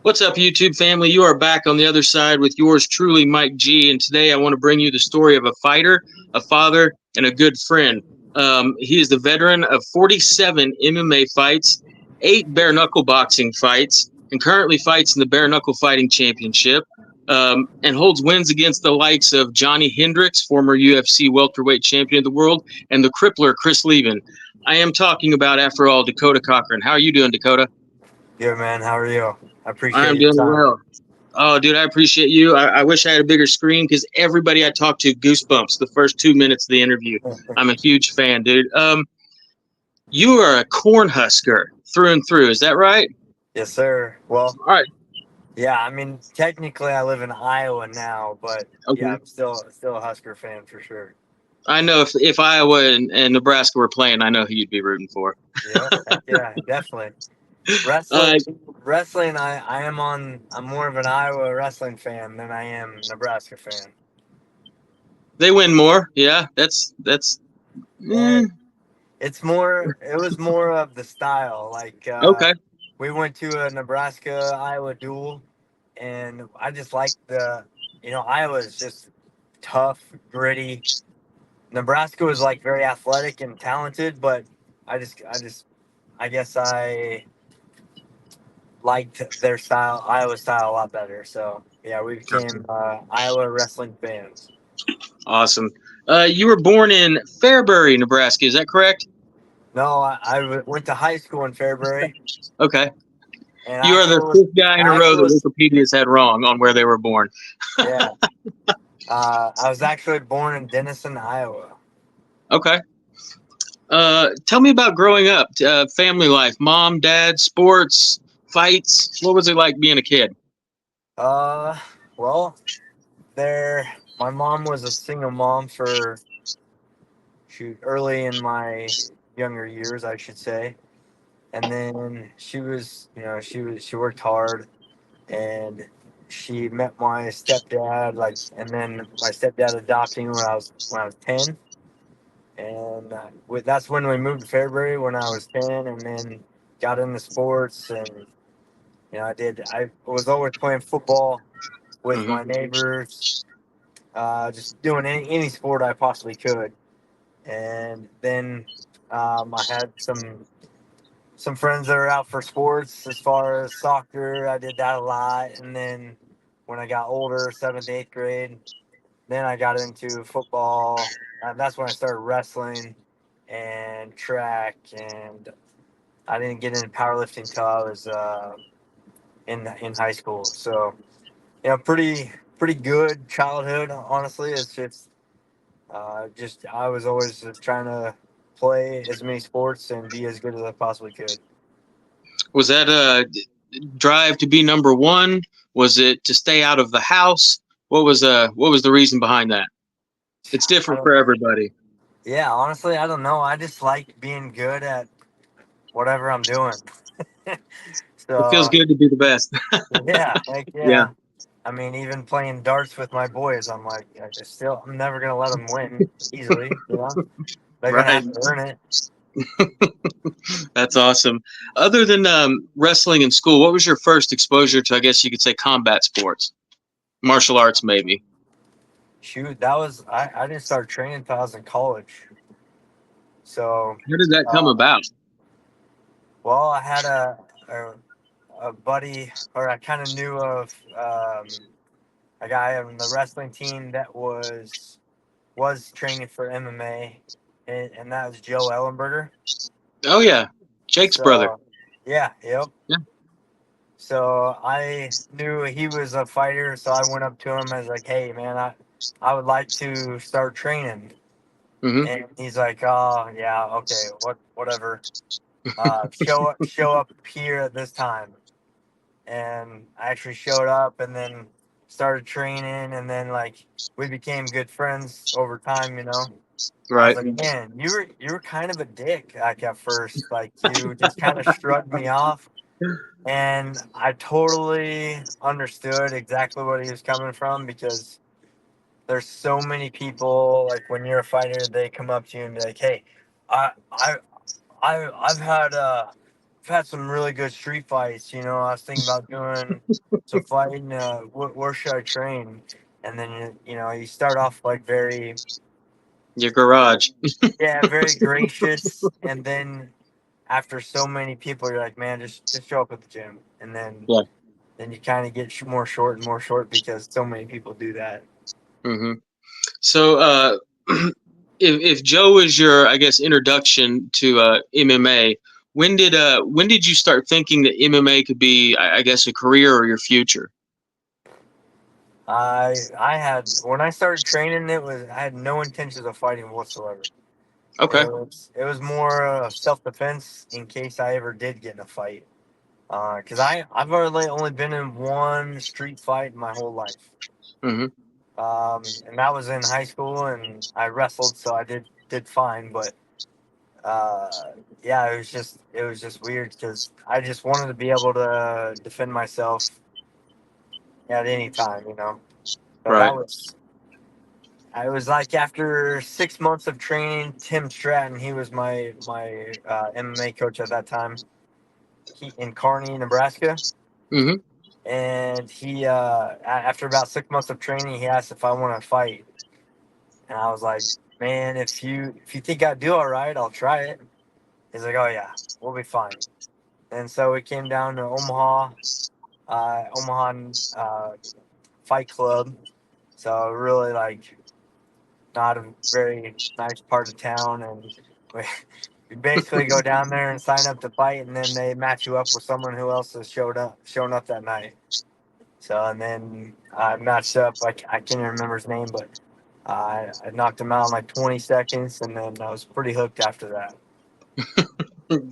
What's up, YouTube family? You are back on the other side with yours truly, Mike G. And today I want to bring you the story of a fighter, a father, and a good friend. He is the veteran of 47 MMA fights, 8 bare knuckle boxing fights, and currently fights in the bare knuckle fighting championship. And holds wins against the likes of Johnny Hendricks, former UFC welterweight champion of the world, and the crippler Chris Levin. I am talking about, after all, Dakota Cochrane. How are you doing, Dakota? Good man, how are you? I I appreciate am your doing time. well. Oh, dude, I appreciate you. I wish I had a bigger screen because everybody I talked to goosebumps the first 2 minutes of the interview. I'm a huge fan, dude. You are a corn husker through and through. Is that right? Yes, sir. Well, All right. yeah, I mean, technically I live in Iowa now, but yeah, Okay. I'm still a Husker fan for sure. I know if Iowa and Nebraska were playing, I know who you'd be rooting for. Yep, heck yeah, definitely. Uh, Wrestling, I'm more of an Iowa wrestling fan than I am Nebraska fan. they win more. Yeah, that's. And Mm, it was more of the style. okay. We went to a Nebraska Iowa duel, and I just like Iowa is just tough, gritty. Nebraska was like very athletic and talented, but I just, I guess I liked their style, Iowa style, a lot better. So yeah, we became Iowa wrestling fans. Awesome. You were born in Fairbury, Nebraska. Is that correct? No, went to high school in Fairbury, Okay. and You are the fifth guy in a row that Wikipedia's had wrong on where they were born. yeah, I was actually born in Denison, Iowa. Okay. Tell me about growing up, family life, mom, dad, sports, fights. What was it like being a kid? Uh, well, my mom was a single mom for shoot early in my younger years, I should say, and then she worked hard, and she met my stepdad, and then my stepdad adopting me when I was 10, and that's when we moved to Fairbury when I was 10, and then got into sports, and I was always playing football with Hmm. my neighbors, just doing any sport I possibly could. And then I had some friends that are out for sports as far as soccer. I did that a lot. And then when I got older, seventh, eighth grade, then I got into football. That's when I started wrestling and track. And I didn't get into powerlifting until I was in high school. So pretty good childhood. Honestly, it's just I was always trying to play as many sports and be as good as I possibly could. Was that a drive to be number one? Was it to stay out of the house? What was the reason behind that? It's I different don't. for everybody. Yeah, honestly, I don't know. I just like being good at whatever I'm doing. It feels So good to be the best. yeah, heck Yeah. yeah. I mean, even playing darts with my boys, I'm never gonna let them win easily. They're gonna Right. have to earn it. That's awesome. Other than wrestling in school, what was your first exposure to, I guess you could say, combat sports? Martial arts, maybe. Shoot, I didn't start training until I was in college. So, How did that come uh, about? well, I had a buddy, or I kind of knew of a guy on the wrestling team that was training for MMA, and that was Joe Ellenberger. Oh, yeah. Jake's brother. So, yeah, yep. Yeah. So I knew he was a fighter, so I went up to him. I was like, "Hey, man, I would like to start training." Hmm. And he's like, "Oh, yeah, okay, whatever. Show up here at this time." And I actually showed up, and then started training, and then like we became good friends over time. I was Right. like, "Man, you were kind of a dick like at first. Like you just kind of shrugged me off." And I totally understood exactly what he was coming from, because there's so many people, like when you're a fighter, they come up to you and be like, "Hey, I I I've had had some really good street fights. You know, I was thinking about doing some fighting. Where should I train? And then you know, you start off like very, Your garage. yeah, very gracious, and then after so many people, you're like, man, just show up at the gym, and Yeah. then you kind of get more short and more short because so many people do that. Hmm. So, if Joe was your, I guess, introduction to MMA, when did you start thinking that MMA could be, I guess, a career or your future? I had when I started training, I had no intentions of fighting whatsoever. Okay. It was more self defense in case I ever did get in a fight. Because I've only been in one street fight my whole life. Hmm. And that was in high school, and I wrestled, so I did fine. But yeah, it was just weird because I just wanted to be able to defend myself at any time, you know. So Right. that was I was like after 6 months of training, Tim Stratton, he was my MMA coach at that time. He in Kearney, Nebraska, Hmm. and he after about 6 months of training, he asked if I want to fight, and I was like, man, if you think I do all right, I'll try it. He's like, oh yeah, we'll be fine. And so we came down to Omaha Fight Club. So really like not a very nice part of town, and we, you basically go down there and sign up to fight, and then they match you up with someone who else has shown up that night. So and then I matched up. I can't even remember his name, but I knocked him out in like 20 seconds, and then I was pretty hooked after that.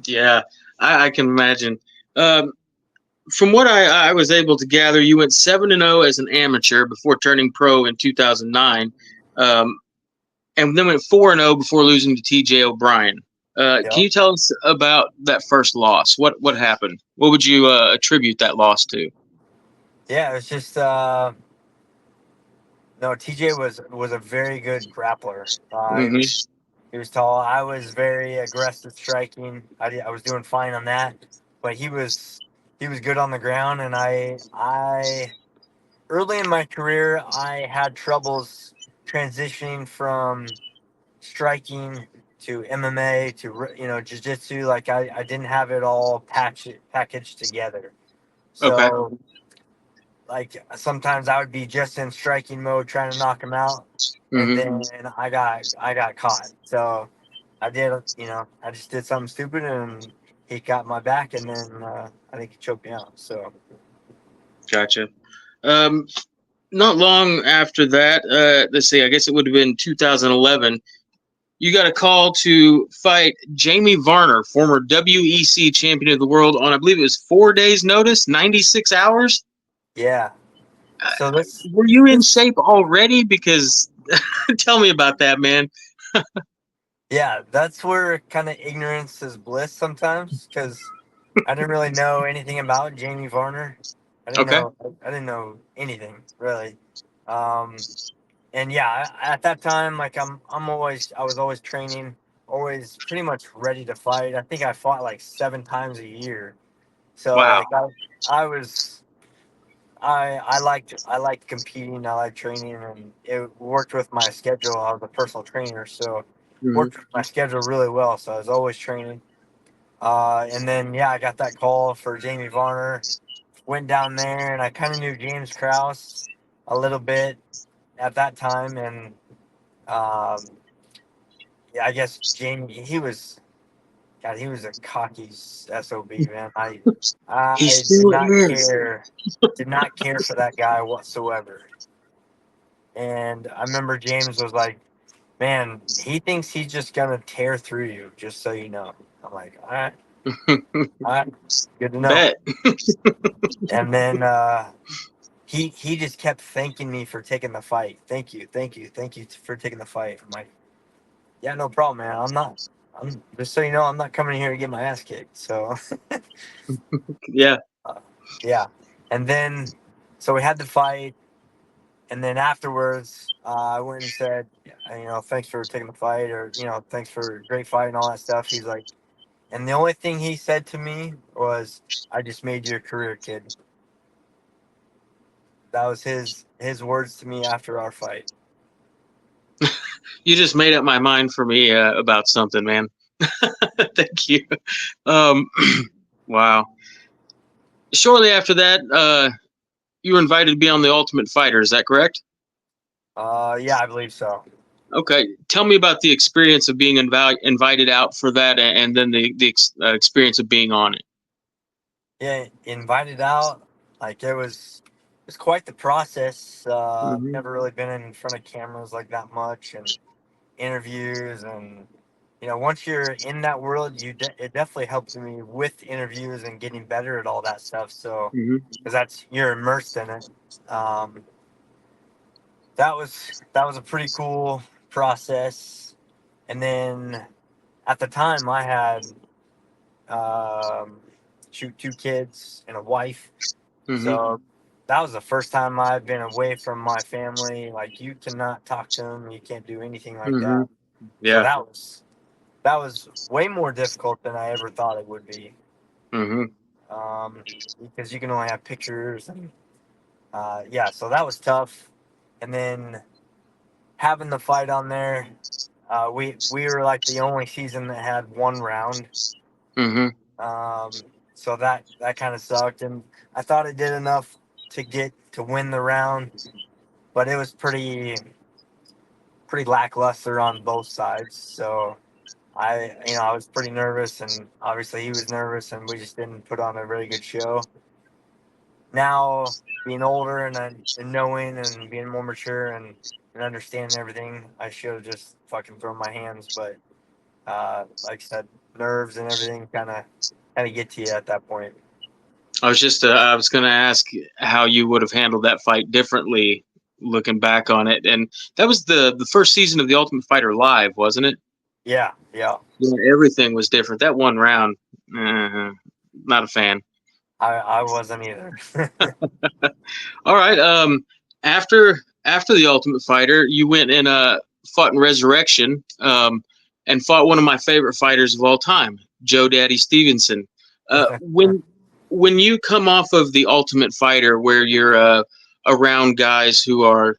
Yeah, I can imagine. Um, from what I was able to gather, you went 7-0 as an amateur before turning pro in 2009, um, and then went 4-0 before losing to TJ O'Brien. Can Yep. you tell us about that first loss? What happened? What would you attribute that loss to? Yeah, it was just no. TJ was a very good grappler. Hmm. He was tall. I was very aggressive striking. I was doing fine on that, but he was good on the ground. And I early in my career I had troubles transitioning from striking to MMA to jiu-jitsu. Like I didn't have it all packaged together. Okay. So like sometimes I would be just in striking mode trying to knock him out, and Hmm. then I got caught. So I just did something stupid, and he got my back, and then I think he choked me out. So Gotcha. Um, Not long after that, let's see, I guess it would have been 2011. You got a call to fight Jamie Varner, former WEC champion of the world, on I believe it was 4 days' notice, 96 hours. yeah, Uh, so this were you in this shape already? Because tell me about that, man. yeah, that's where kind of ignorance is bliss sometimes because I didn't really know anything about Jamie Varner. Okay. I didn't know anything really. Um, and yeah, at that time, like I was always training, always pretty much ready to fight. I think I fought like 7 times a year. So Wow. like I was I liked competing, I liked training, and it worked with my schedule. I was a personal trainer, so Hmm. worked with my schedule really well. So I was always training. And then yeah, I got that call for Jamie Varner. Went down there, and I kind of knew James Krause a little bit at that time, and um, yeah, I guess Jamie, he was a cocky sob, man. He I still is. did not care for that guy whatsoever. And I remember James was like, "Man, he thinks he's just gonna tear through you, just so you know." I'm like, all right, good to know. Bet. And then he just kept thanking me for taking the fight. Thank you for taking the fight. I'm like, yeah, no problem, man. I'm just so you know, I'm not coming here to get my ass kicked. So Yeah. uh, yeah, and then so we had the fight, and then afterwards, I went and said, thanks for taking the fight, or thanks for a great fight and all that stuff. He's like, And the only thing he said to me was, "I just made you a career, kid." That was his words to me after our fight. You just made up my mind for me about something, man. Thank you. Um, wow. Shortly after that, you were invited to be on The Ultimate Fighter. Is that correct? Yeah, I believe so. Okay. Tell me about the experience of being invited out for that, and then the experience of being on it. Yeah, invited out. Like it was quite the process. Hmm. Never really been in front of cameras like that much, and interviews, and once you're in that world, it definitely helped me with interviews and getting better at all that stuff. So, Hmm. because that's you're immersed in it. Um, that was a pretty cool process. And then at the time, I had um, shoot, two kids and a wife. Hmm. So that was the first time I've been away from my family. Like, you cannot talk to them, you can't do anything like Hmm. that. So Yeah. that was way more difficult than I ever thought it would be. Hmm. Um, because you can only have pictures, and yeah, so that was tough. And then having the fight on there, we were like the only season that had one round. Hmm. So that kind of sucked, and I thought it did enough to win the round, but it was pretty lackluster on both sides. So I was pretty nervous, and obviously he was nervous, and we just didn't put on a very good show. Now, being older and knowing and being more mature and understanding everything, I should have just fucking thrown my hands. But like I said, nerves and everything kind of get to you at that point. I was going to ask how you would have handled that fight differently, looking back on it, and that was the first season of The Ultimate Fighter live, wasn't it? Yeah, yeah. Yeah, everything was different. That one round, not a fan. I wasn't either. All right. After the Ultimate Fighter, you went and fought in Resurrection, and fought one of my favorite fighters of all time, Joe Daddy Stevenson. When you come off of the Ultimate Fighter, where you're around guys who are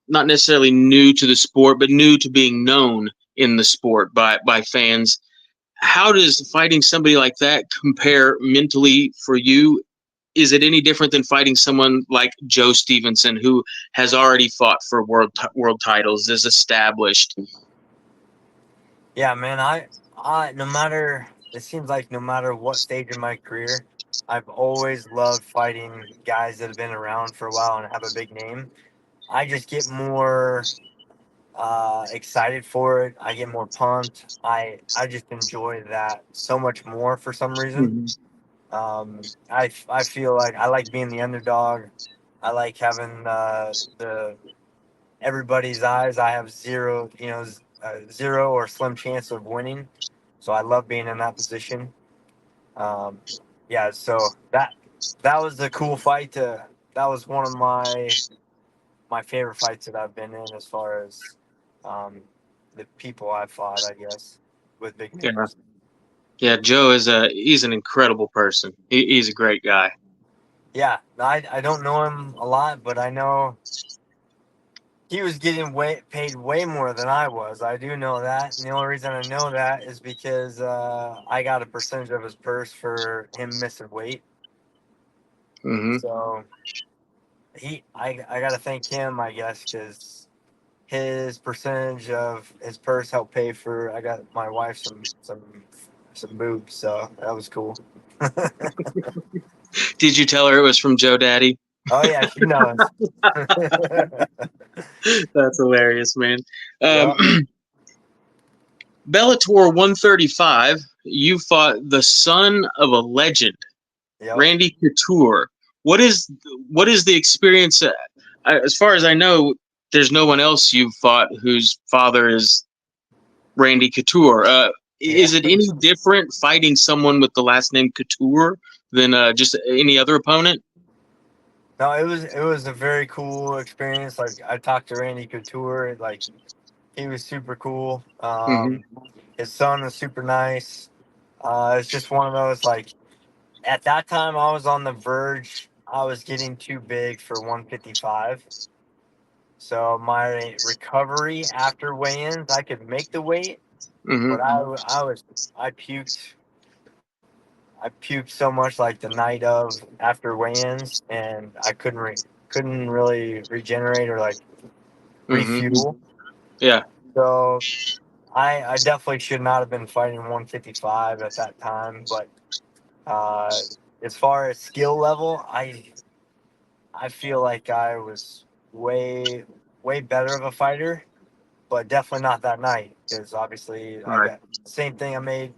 not necessarily new to the sport, but new to being known in the sport by fans, how does fighting somebody like that compare mentally for you? Is it any different than fighting someone like Joe Stevenson, who has already fought for world titles, is established? Yeah, man. I no matter it seems like no matter what stage of my career, I've always loved fighting guys that have been around for a while and have a big name. I just get more excited for it. I get more pumped. I just enjoy that so much more for some reason. Hmm. I feel like I like being the underdog. I like having the everybody's eyes. I have zero, zero or slim chance of winning. So I love being in that position. Um, yeah, so that was a cool fight. That was one of my favorite fights that I've been in, as far as um, the people I've fought, I guess, with big Yeah, names. yeah. Joe is he's an incredible person. He's a great guy. Yeah, I don't know him a lot, but I know he was getting paid way more than I was. I do know that, and the only reason I know that is because I got a percentage of his purse for him missing weight. Hmm. So I got to thank him, I guess, because his percentage of his purse helped pay for. I got my wife some boobs, so that was cool. Did you tell her it was from Joe Daddy? Oh yeah, she knows. That's hilarious, man. Um, Yeah, Bellator 135. You fought the son of a legend, yep. Randy Couture. What is what is the experience? As far as I know, there's no one else you've fought whose father is Randy Couture. Yeah. Is it any different fighting someone with the last name Couture than just any other opponent? No, it was a very cool experience. Like, I talked to Randy Couture, like he was super cool. Hmm. His son was super nice. It's just one of those, like, at that time I was on the verge. I was getting too big for 155. So my recovery after weigh-ins, I could make the weight, Hmm. but I puked. I puked so much like the night of after weigh-ins, and I couldn't really regenerate or like Hmm. refuel. Yeah. So I definitely should not have been fighting 155 at that time. But uh, as far as skill level, I feel like I was way better of a fighter, but definitely not that night because obviously I Right. got same thing.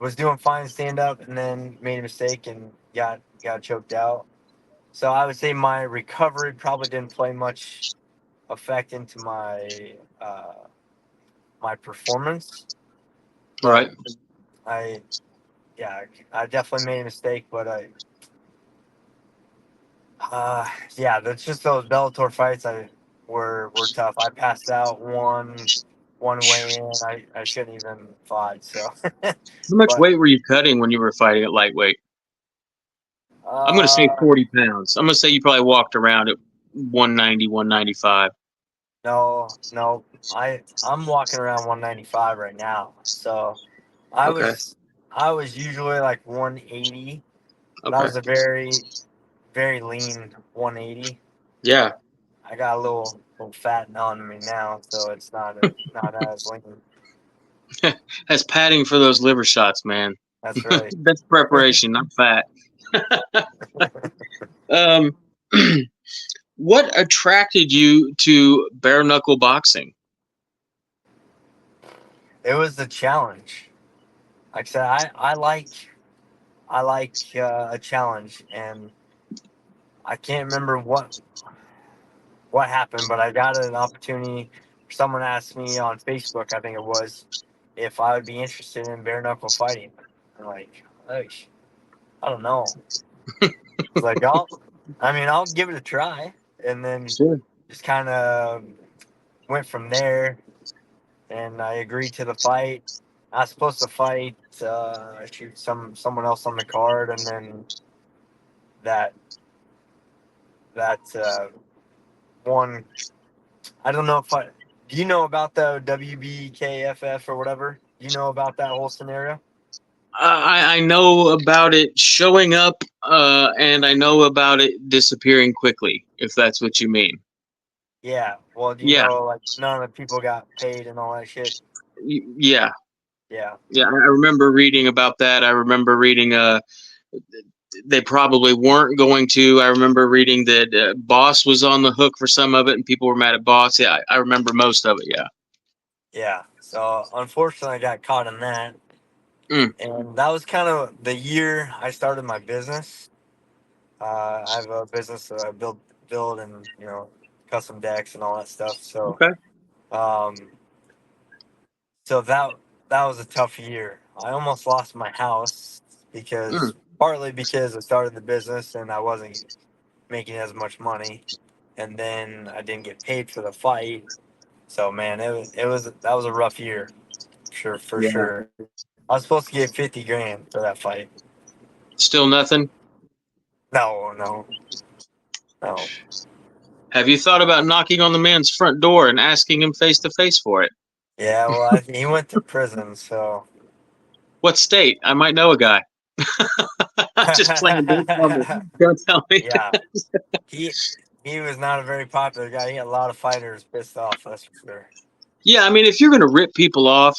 Was doing fine stand up and then made a mistake and got choked out. So I would say my recovery probably didn't play much effect into my performance, but Right. I yeah I definitely made a mistake. But yeah, that's just those Bellator fights. Were tough. I passed out one way in. I shouldn't even fought. So, How much but weight were you cutting when you were fighting at lightweight? I'm going to say uh, 40 pounds. I'm going to say you probably walked around at 190, 195. no. I'm walking around 195 right now. So I Okay. was I was usually like 180. That Okay. was a very lean 180. Yeah. I got a little fat on me now, so it's not as lean. That's padding for those liver shots, man. That's right. That's preparation, not fat. Um, what attracted you to bare knuckle boxing? It was the challenge. Like I said, I like a challenge, and I can't remember what happened, but I got an opportunity. Someone asked me on Facebook, I think it was, if I would be interested in bare knuckle fighting. I'm like, "Hey, I don't know." It's like, I'll give it a try, and then Sure. just kind of went from there. And I agreed to the fight. I was supposed to fight shoot someone else on the card, and then that that one. I don't know if I. Do you know about the WBKFF or whatever? Do you know about that whole scenario? I know about it showing up, and I know about it disappearing quickly, if that's what you mean. Yeah. Well, do you Yeah. know like none of the people got paid and all that shit? Yeah. Yeah. Yeah. I remember reading about that. I remember reading they probably weren't going to. I remember reading that Boss was on the hook for some of it, and people were mad at Boss. Yeah, I remember most of it. Yeah. Yeah. So unfortunately, I got caught in that, Mm, and that was kind of the year I started my business. I have a business that I build and custom decks and all that stuff. okay. Um, so that was a tough year. I almost lost my house Mm, partly because I started the business and I wasn't making as much money, and then I didn't get paid for the fight. So man, it was that was a rough year, sure for yeah. sure. I was supposed to get 50 grand for that fight. Still nothing. No. Have you thought about knocking on the man's front door and asking him face to face for it? Yeah, well, he went to prison, so. What state? I might know a guy. Just playing. Don't tell me. Don't tell me. Yeah, he he was not a very popular guy. He had a lot of fighters pissed off. That's for sure. Yeah, I mean, if you're going to rip people off,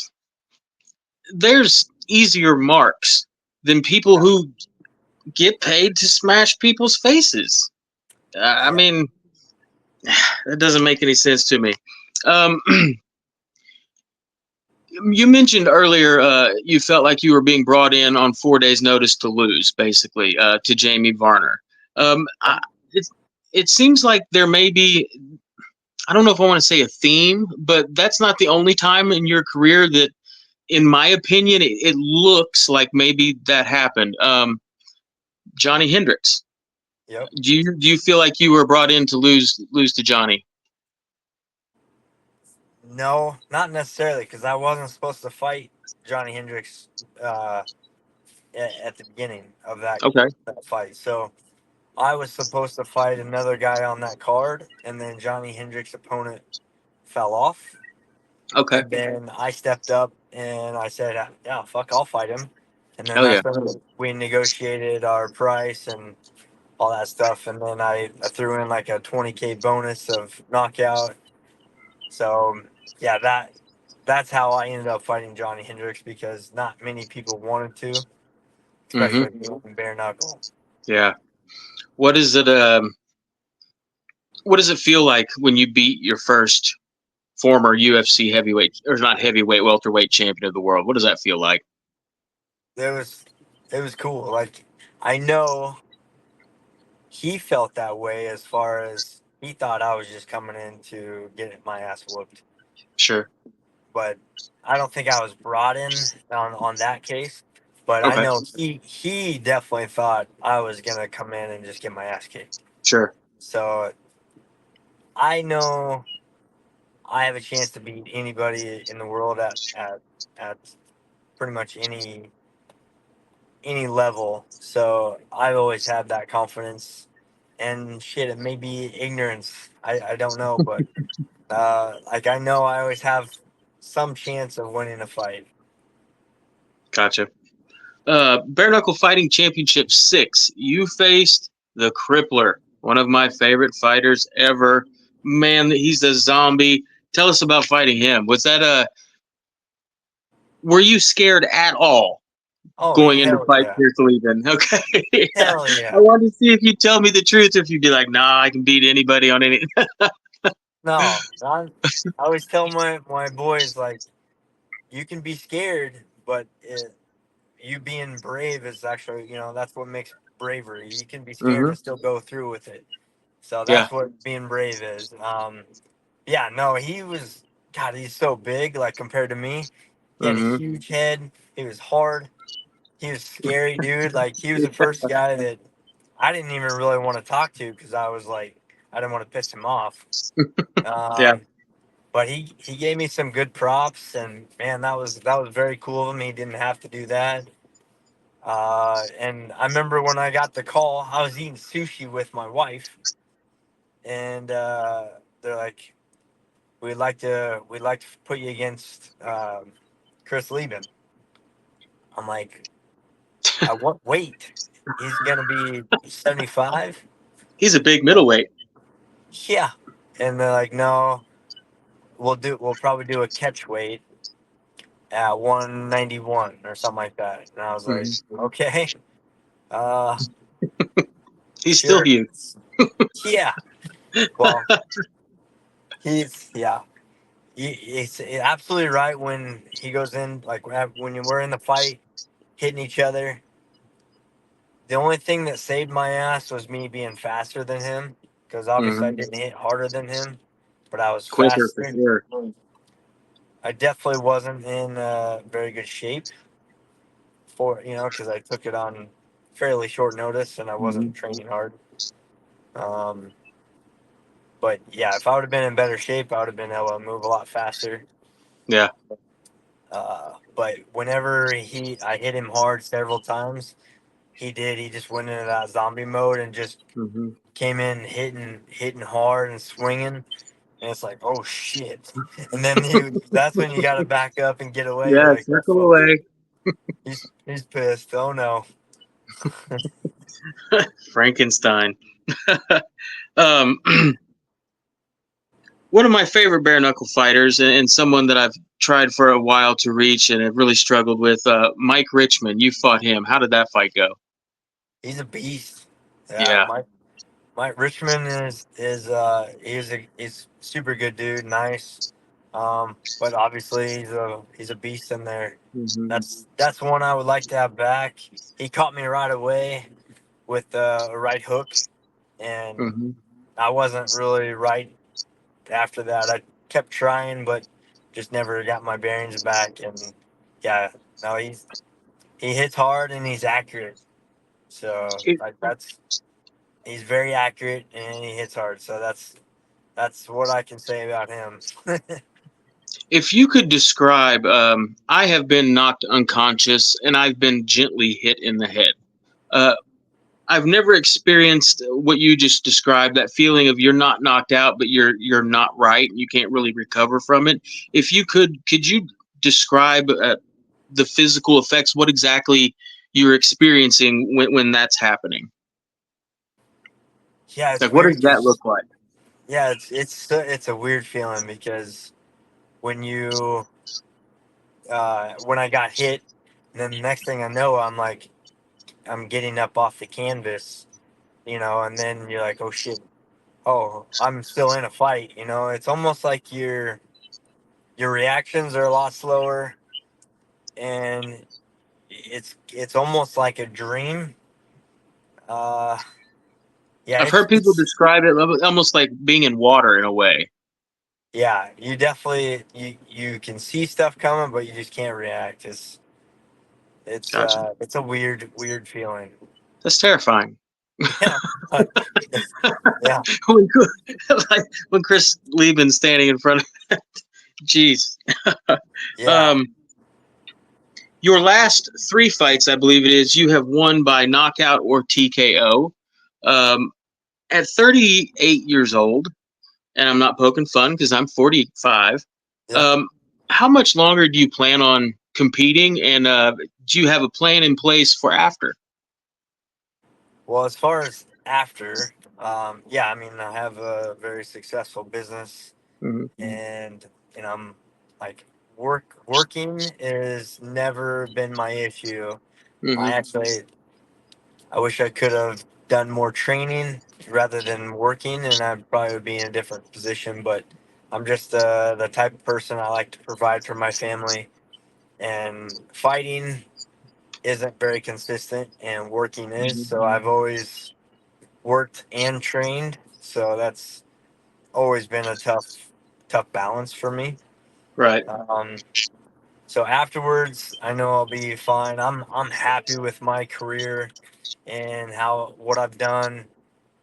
there's easier marks than people Yeah, who get paid to smash people's faces. I yeah. mean, that doesn't make any sense to me. Um, you mentioned earlier you felt like you were being brought in on 4 days' notice to lose, basically, to Jamie Varner. Yep. It, it seems like there may be, I don't know if I want to say a theme, but that's not the only time in your career that, in my opinion, it looks like maybe that happened. Johnny Hendricks. Yep. Do you feel like you were brought in to lose to Johnny? No, not necessarily, because I wasn't supposed to fight Johnny Hendricks. Uh, at the beginning of Okay. that fight. So I was supposed to fight another guy on that card, and then Johnny Hendrick's opponent fell off. Okay. And then I stepped up and I said, "Yeah, fuck, I'll fight him." And then Hell yeah. that's when we negotiated our price and all that stuff. And then I threw in like a 20K bonus of knockout. So yeah, that's how I ended up fighting Johnny Hendricks, because not many people wanted to, Hmm. especially in bare knuckle. Yeah. What is it? What does it feel like when you beat your first former UFC heavyweight, or not heavyweight, welterweight champion of the world? What does that feel like? It was it was cool. Like, I know he felt that way, as far as he thought I was just coming in to get my ass whooped. Sure. But I don't think I was brought in on that case. But I Okay. know he definitely thought I was gonna come in and just get my ass kicked. Sure. So I know I have a chance to beat anybody in the world at pretty much any level. So I've always had that confidence. And shit, it may be ignorance. I don't know, but like, I know I always have some chance of winning a fight. Gotcha. Bare Knuckle Fighting Championship 6. You faced the Crippler, one of my favorite fighters ever. Man, he's a zombie. Tell us about fighting him. Was that a? Were you scared at all Oh, going into hell fight yeah. Pierce Levin? Okay. Hell I yeah. wanted to see if you'd tell me the truth, or if you'd be like, "Nah, I can beat anybody on any." No, I always tell my boys, like, you can be scared, but you being brave is actually, that's what makes bravery. You can be scared Hmm. and still go through with it. So Yeah. that's what being brave is. Yeah, no, God, he's so big, like, compared to me. He had a Hmm. huge head. He was hard. He was scary, dude. Like, he was the first guy that I didn't even really want to talk to, because I was like, I didn't want to piss him off. Yeah. Um, but he gave me some good props, and man, that was very cool of him. He didn't have to do that. And I remember when I got the call, I was eating sushi with my wife, and they're like, we'd like to put you against Chris Lieben. I'm like, at what weight? He's gonna be 75. He's a big middleweight. Yeah. And they're like, no, we'll probably do a catch weight at 191 or something like that. And I was like, Hmm. okay, uh, He's still sure. huge. Yeah. Well, yeah. It's absolutely right when he goes in, like, when you were in the fight, hitting each other. The only thing that saved my ass was me being faster than him, because obviously I Hmm. didn't hit harder than him, but I was Quicker for faster. sure. I definitely wasn't in very good shape for, because I took it on fairly short notice and I Hmm. wasn't training hard. Um, but yeah, if I would have been in better shape, I would have been able to move a lot faster. Yeah. But whenever I hit him hard several times, he just went into that zombie mode and just Hmm. came in hitting hard and swinging. And it's like, oh shit. And then that's when you got to back up and get away. You're Yeah. like, oh Circle fuck, away. he's pissed. Oh no. Frankenstein. um, One of my favorite bare knuckle fighters, and someone that I've tried for a while to reach and have really struggled with, Mike Richmond. You fought him. How did that fight go? He's a beast. Yeah, Yeah. Mike Richmond he's super good dude, nice. But obviously he's a beast in there. Hmm. That's one I would like to have back. He caught me right away with a right hook, and Hmm. I wasn't really right after that. I kept trying, but just never got my bearings back. And yeah, no, he hits hard and he's accurate. So like, he's very accurate and he hits hard. So that's what I can say about him. If you could describe, I have been knocked unconscious and I've been gently hit in the head. Uh, I've never experienced what you just described, that feeling of you're not knocked out, but you're not right. You can't really recover from it. If you could you describe the physical effects? What exactly you're experiencing when that's happening? Yeah, it's Like, what does weird that look 'cause like? yeah, it's a weird feeling because when you when I got hit, then the next thing I know, I'm getting up off the canvas, and then you're like, oh shit, oh, I'm still in a fight. It's almost like your reactions are a lot slower, and it's almost like a dream. Uh, yeah, I've heard people it's describe it almost like being in water in a way. yeah, you definitely you can see stuff coming, but you just can't react. Gotcha. It's a weird feeling. That's terrifying. Yeah, yeah, when, like when Chris Liebman's standing in front of, jeez. yeah. Um, your last three fights, I believe it is, you have won by knockout or TKO. Um, at 38 years old, and I'm not poking fun because I'm 45. Yep. Um, how much longer do you plan on competing, and do you have a plan in place for after? Well, as far as after, yeah, I mean, I have a very successful business, Mm-hmm. and I'm like working has never been my issue. I Mm-hmm. actually, I wish I could have done more training rather than working, and I probably would be in a different position. But I'm just the type of person I like to provide for my family, and fighting isn't very consistent, and working is. Mm-hmm. So I've always worked and trained, so that's always been a tough balance for me. Right. Um, so afterwards, I know I'll be fine. I'm happy with my career and how what I've done.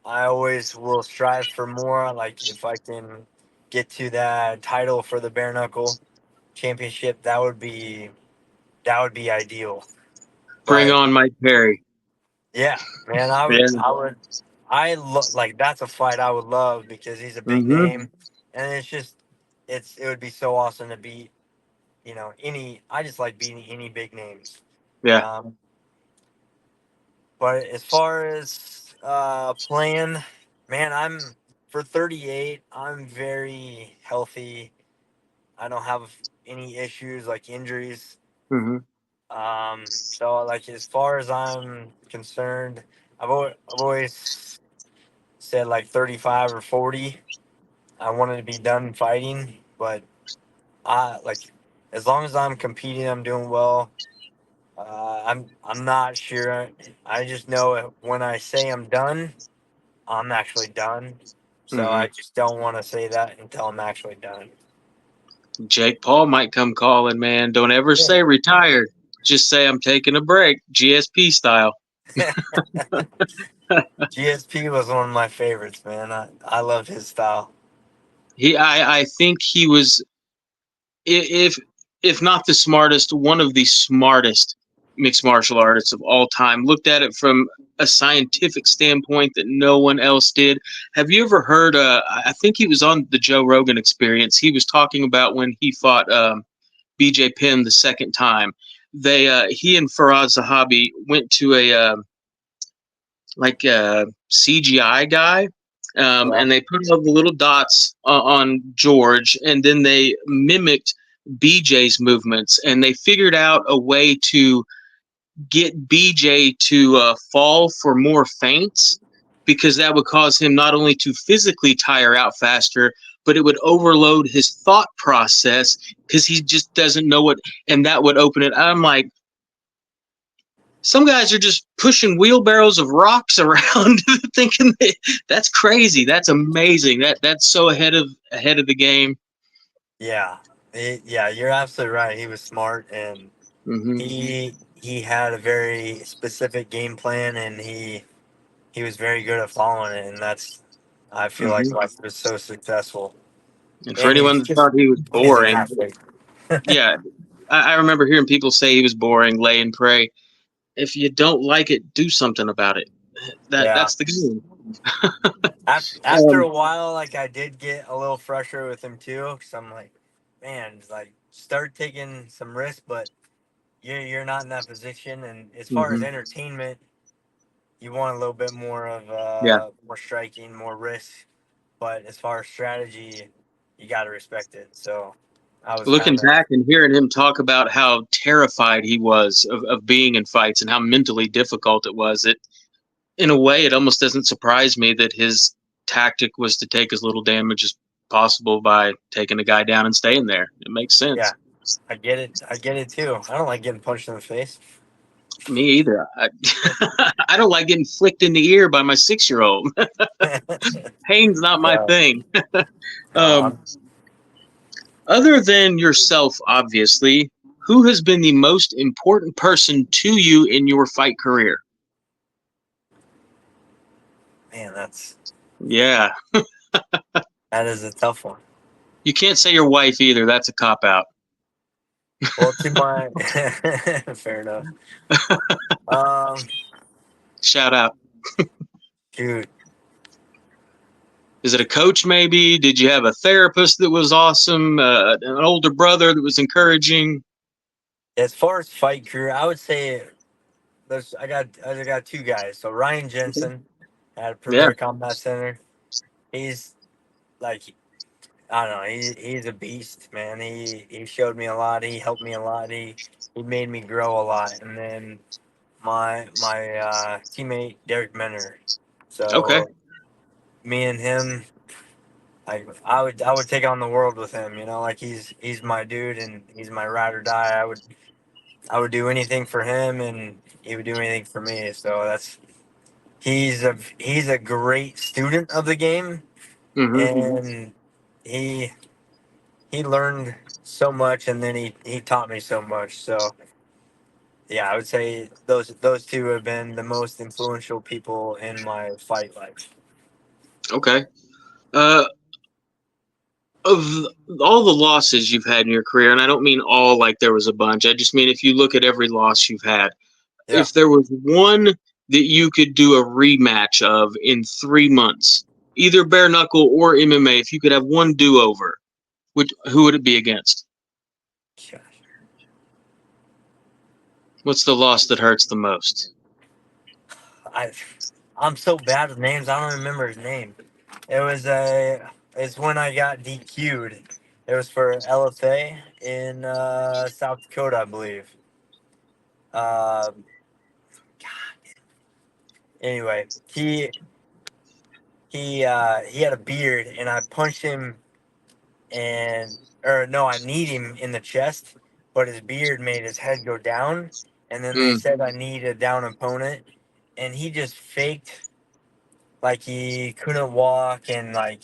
I always will strive for more. Like if I can get to that title for the bare knuckle championship, that would be ideal. Bring But on Mike Perry. yeah, man, Yeah. like that's a fight I would love because he's a big Mm-hmm. name, and it would be so awesome to beat any. I just like beating any big names. Yeah. Um, but as far as playing, man, I'm for 38. I'm very healthy. I don't have any issues like injuries. Mm-hmm. So like as far as I'm concerned, I've always said like 35 or 40. I wanted to be done fighting, but I like as long as I'm competing, I'm doing well. I'm not sure. I just know when I say I'm done, I'm actually done. So Mm-hmm. I just don't want to say that until I'm actually done. Jake Paul might come calling, man. Don't ever say retired. Just say I'm taking a break, GSP style. GSP was one of my favorites, man. I love his style. I think he was, if if not the smartest, one of the smartest mixed martial artists of all time. Looked at it from a scientific standpoint that no one else did. Have you ever heard? I think he was on the Joe Rogan Experience. He was talking about when he fought BJ Penn the second time. He and Faraz Zahabi went to a like a CGI guy, Yeah. and they put all the little dots on George, and then they mimicked BJ's movements, and they figured out a way to get BJ to fall for more feints because that would cause him not only to physically tire out faster, but it would overload his thought process because he just doesn't know what, and that would open it. I'm like, some guys are just pushing wheelbarrows of rocks around, thinking that's crazy. That's amazing. That's so ahead of the game. Yeah. Yeah, you're absolutely right. He was smart, and Hmm. he had a very specific game plan, and he was very good at following it, and that's I feel like Hmm. why he was so successful. And for And anyone he's that just thought he was he's an boring, athlete. yeah, I remember hearing people say he was boring, lay and pray. If you don't like it, do something about it. Yeah. That's the game. After Um, a while, like I did get a little frustrated with him too, because I'm like, man, like start taking some risks, but you're not in that position. And as far as mhm. entertainment, you want a little bit more of Yeah. more striking, more risk. But as far as strategy, you got to respect it. So I was Looking kind of back and hearing him talk about how terrified he was of being in fights and how mentally difficult it was, it in a way it almost doesn't surprise me that his tactic was to take as little damage as possible by taking a guy down and staying there. It makes yeah, sense. I get it. I get it too. I don't like getting punched in the face. Me either. I don't like getting flicked in the ear by my 6-year-old. Pain's not my So, thing. no, Um, Other than yourself, obviously, who has been the most important person to you in your fight career? man, Yeah, that is a tough one. you can't say your wife either. That's a cop out. Well, to my fair enough. Um, Shout out. dude, Is it a coach, maybe? Did you have a therapist that was awesome? An older brother that was encouraging? as far as fight career, I would say I got two guys. So Ryan Jensen at a Yeah. Premier Combat Center. He's like I don't know. He's a beast, man. He showed me a lot. He helped me a lot. He made me grow a lot. And then my teammate Derek Menner. Okay. So me and him, I would take on the world with him. You know, like he's my dude and he's my ride or die. I would do anything for him and he would do anything for me. So he's a great student of the game Hmm. and he he learned so much and then he taught me so much. So yeah, I would say those two have been the most influential people in my fight life. Okay. Uh, of all the losses you've had in your career, and I don't mean all like there was a bunch. I just mean if you look at every loss you've had, Yeah. if there was one that you could do a rematch of in 3 months, either bare knuckle or MMA, if you could have one do over, who would it be against? What's the loss that hurts the most? I I'm so bad with names. I don't remember his name. It was it's when I got DQ'd. It was for LFA in South Dakota, I believe. Uh, anyway, he had a beard, and I punched him, and or no, I kneed him in the chest, but his beard made his head go down, and then they Mm, said I need a down opponent, and he just faked like he couldn't walk and like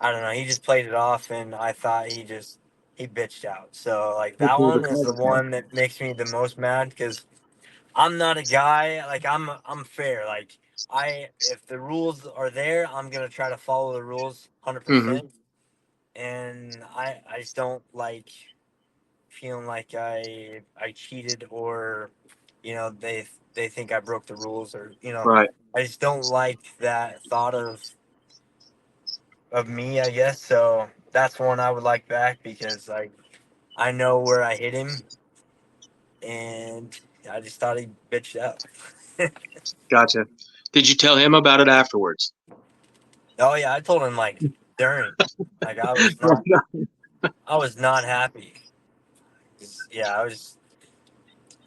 I don't know, he just played it off and I thought he bitched out. So like that hopefully the one is card the back. one that makes me the most mad because I'm not a guy like I'm fair. Like I if the rules are there, I'm gonna try to follow the rules Hmm. 100%. And I just don't like feeling like I cheated or they think I broke the rules or Right. I just don't like that thought of me, I guess. So that's one I would like back because like I know where I hit him, and I just thought he bitched out. Gotcha. Did you tell him about it afterwards? Oh yeah, I told him like during, like I was not happy. Yeah,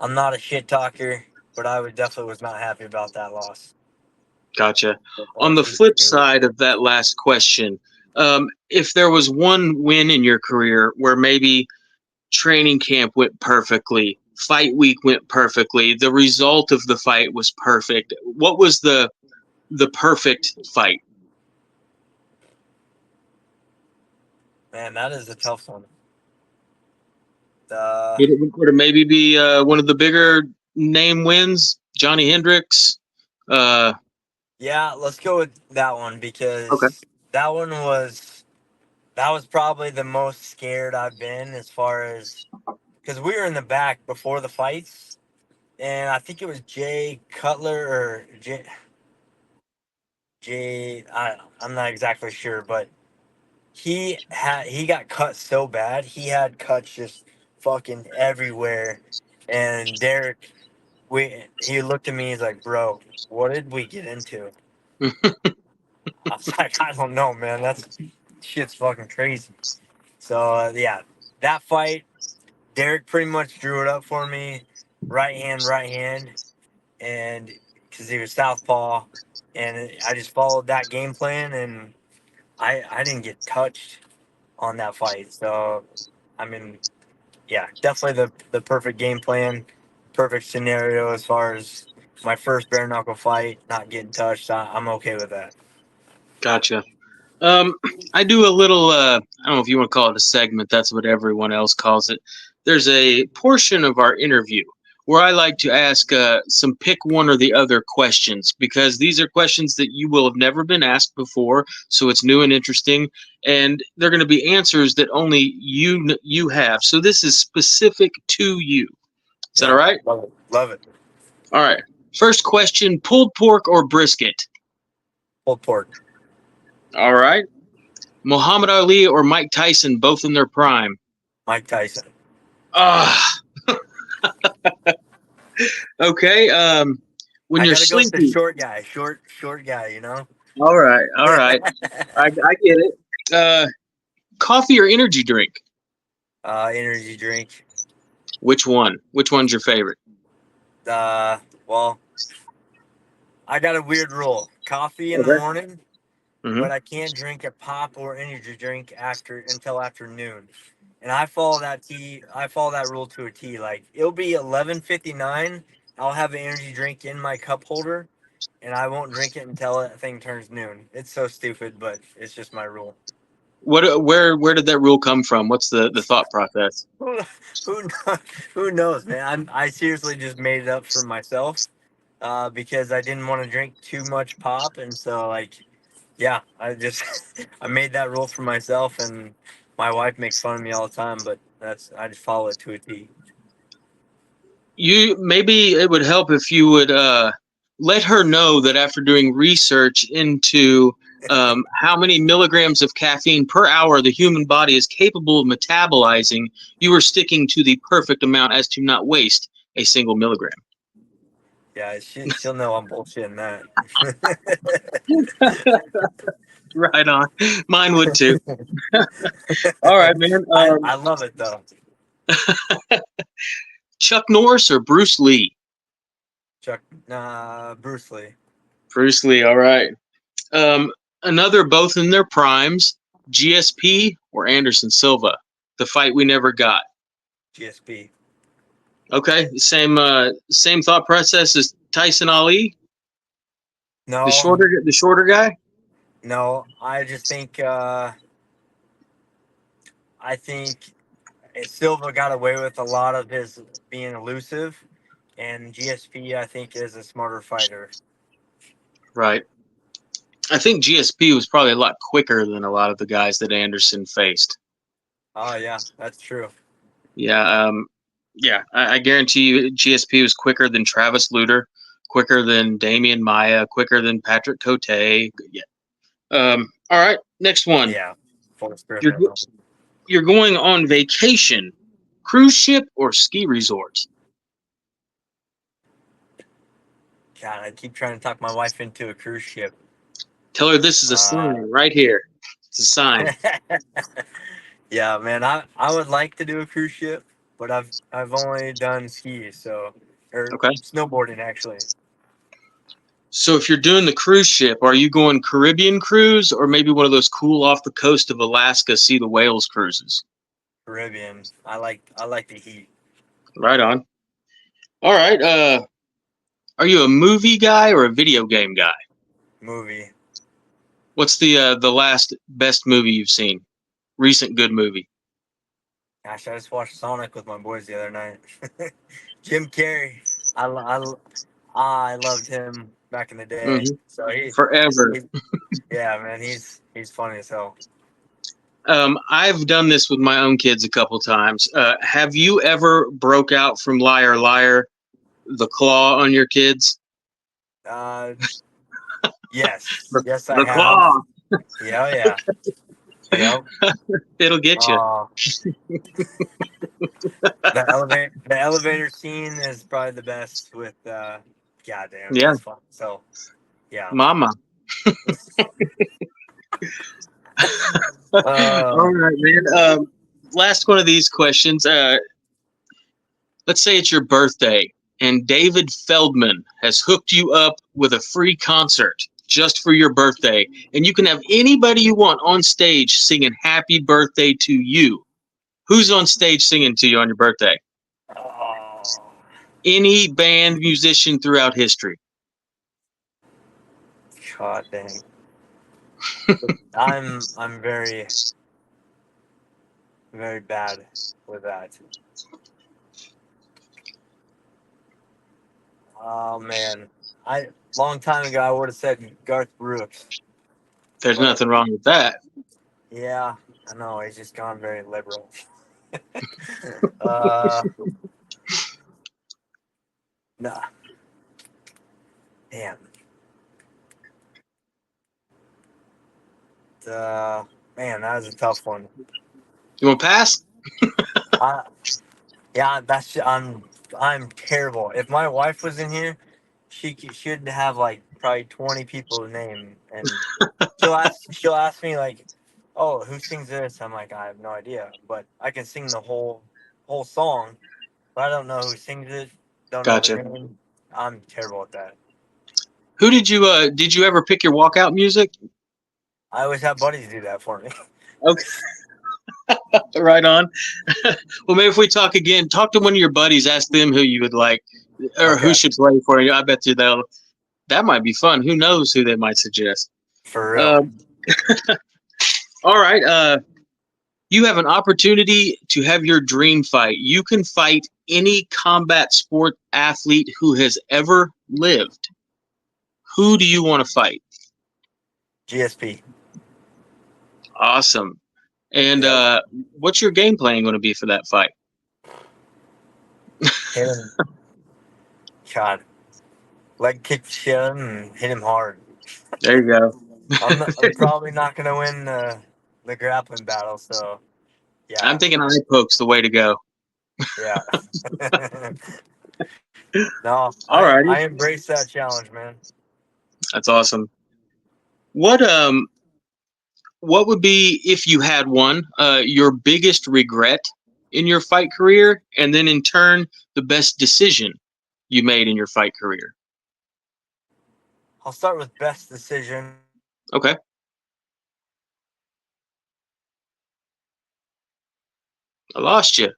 I'm not a shit talker, but I was definitely was not happy about that loss. Gotcha. On That the D flip Q. side of that last question, if there was one win in your career where maybe training camp went perfectly, fight week went perfectly, the result of the fight was perfect, what was the perfect fight? Man, that is a tough one. Uh, Would it maybe be one of the bigger name wins, Johnny Hendricks? Uh, yeah, let's go with that one okay. because that one was that was probably the most scared I've been as far as because we were in the back before the fights, and I think it was Jay Cutler or I'm not exactly sure, but he got cut so bad. He had cuts just fucking everywhere, and Derek, he looked at me. He's like, "Bro, what did we get into?" I was like, "I don't know, man. That's shit's fucking crazy." So yeah, that fight, Derek pretty much drew it up for me, right hand, and because he was southpaw, and I just followed that game plan, and I didn't get touched on that fight. So I mean, yeah, definitely the perfect game plan, perfect scenario as far as my first bare knuckle fight, not getting touched. I'm okay with that. Gotcha. Um, I do a little. I don't know if you want to call it a segment. That's what everyone else calls it. There's a portion of our interview where I like to ask some pick one or the other questions because these are questions that you will have never been asked before, so it's new and interesting, and they're going to be answers that only you have. So this is specific to you. Is that all Yeah, right? love it. Love it. All right. First question: pulled pork or brisket? Pulled pork. All right. Muhammad Ali or Mike Tyson, both in their prime? Mike Tyson. Ah, okay. When I you're gotta go with the sleepy. short guy. Short guy. You know. All right, all right. I get it. Uh, coffee or energy drink? Energy drink. Which one? Which one's your favorite? Well, I got a weird rule: coffee in the Okay. morning, Hmm. but I can't drink a pop or energy drink until afternoon. And I follow that rule to a T. Like it'll be 11:59. I'll have an energy drink in my cup holder, and I won't drink it until that thing turns noon. It's so stupid, but it's just my rule. What? Where did that rule come from? What's the thought process? who kno- who knows, man? I seriously just made it up for myself because I didn't want to drink too much pop, and so like, yeah, I just I made that rule for myself, and my wife makes fun of me all the time, but I just follow it to a T. You maybe it would help if you would let her know that after doing research into how many milligrams of caffeine per hour the human body is capable of metabolizing, you are sticking to the perfect amount as to not waste a single milligram. Yeah, she'll know I'm bullshitting that. Right on. Mine would too. All right, man. I love it though. Chuck Norris or Bruce Lee? Bruce Lee. Bruce Lee. All right. Um, another both in their primes. GSP or Anderson Silva? The fight we never got. GSP. Okay, same thought process as Tyson Ali, No, the shorter guy. no. I think Silva got away with a lot of his being elusive, and GSP I think is a smarter fighter. Right. I think GSP was probably a lot quicker than a lot of the guys that Anderson faced. Oh yeah, that's true. Yeah, yeah. I guarantee you, GSP was quicker than Travis Luter, quicker than Damian Maya, quicker than Patrick Cote. Yeah. All right, next one. Yeah, Forrest You're Griffin. you're going on vacation, cruise ship or ski resort. God, I keep trying to talk my wife into a cruise ship. Tell her this is a Uh, sign right here. It's a sign. yeah, man, I would like to do a cruise ship, but I've only done skis, so or Okay. snowboarding actually. So if you're doing the cruise ship, are you going Caribbean cruise or maybe one of those cool off the coast of Alaska see the whales cruises? Caribbean. I like the heat. Right on. All right. Are you a movie guy or a video game guy? Movie. What's the last best movie you've seen? Recent good movie. Gosh, I just watched Sonic with my boys the other night. Jim Carrey. I loved him back in the day. Hmm. So Forever. he yeah, man, he's funny as hell. I've done this with my own kids a couple times. Have you ever broke out from Liar Liar, the claw on your kids? Uh, yes, The, yes, I the have. claw. Yeah, yeah, yep. It'll get you. Uh, the elevator scene is probably the best with. Goddamn, Yeah, it's fun. So yeah. mama. Uh, All right, man. Last one of these questions. Let's say it's your birthday and David Feldman has hooked you up with a free concert just for your birthday, and you can have anybody you want on stage singing happy birthday to you. Who's on stage singing to you on your birthday? oh, Any band, musician throughout history. God dang. I'm very very bad with that. Oh man, I long time ago I would have said Garth Brooks, There's but nothing wrong with that. yeah, I know he's just gone very liberal. uh, nah, damn. Uh, Man, that was a tough one. You want to pass? I, yeah, I'm terrible. If my wife was in here, she'd have like probably 20 people to name, and she'll ask me like, "Oh, who sings this?" I'm like, "I have no idea," but I can sing the whole song, but I don't know who sings it. Don't know the Gotcha. name. I'm terrible at that. Who did you ever pick your walkout music? I always have buddies do that for me. Okay, right on. Well, maybe if we talk again, talk to one of your buddies, ask them who you would like or who Okay, should play for you. I bet you that might be fun. Who knows who they might suggest? for real. Um, all right. You have an opportunity to have your dream fight. You can fight any combat sport athlete who has ever lived. Who do you want to fight? GSP. Awesome. And Yep. what's your game plan going to be for that fight? Hit him. God. Leg kick shit him and hit him hard. There you go. I'm probably not gonna win the grappling battle, so I'm yeah, thinking eye poke's the way to go. yeah. No, All I righty. embrace that challenge, man. That's awesome. What what would be, if you had one, your biggest regret in your fight career, and then in turn the best decision you made in your fight career? I'll start with best decision. Okay. I lost you.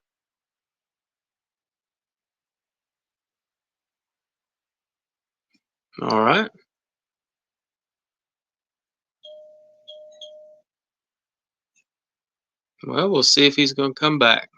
All right. Well, we'll see if he's going to come back.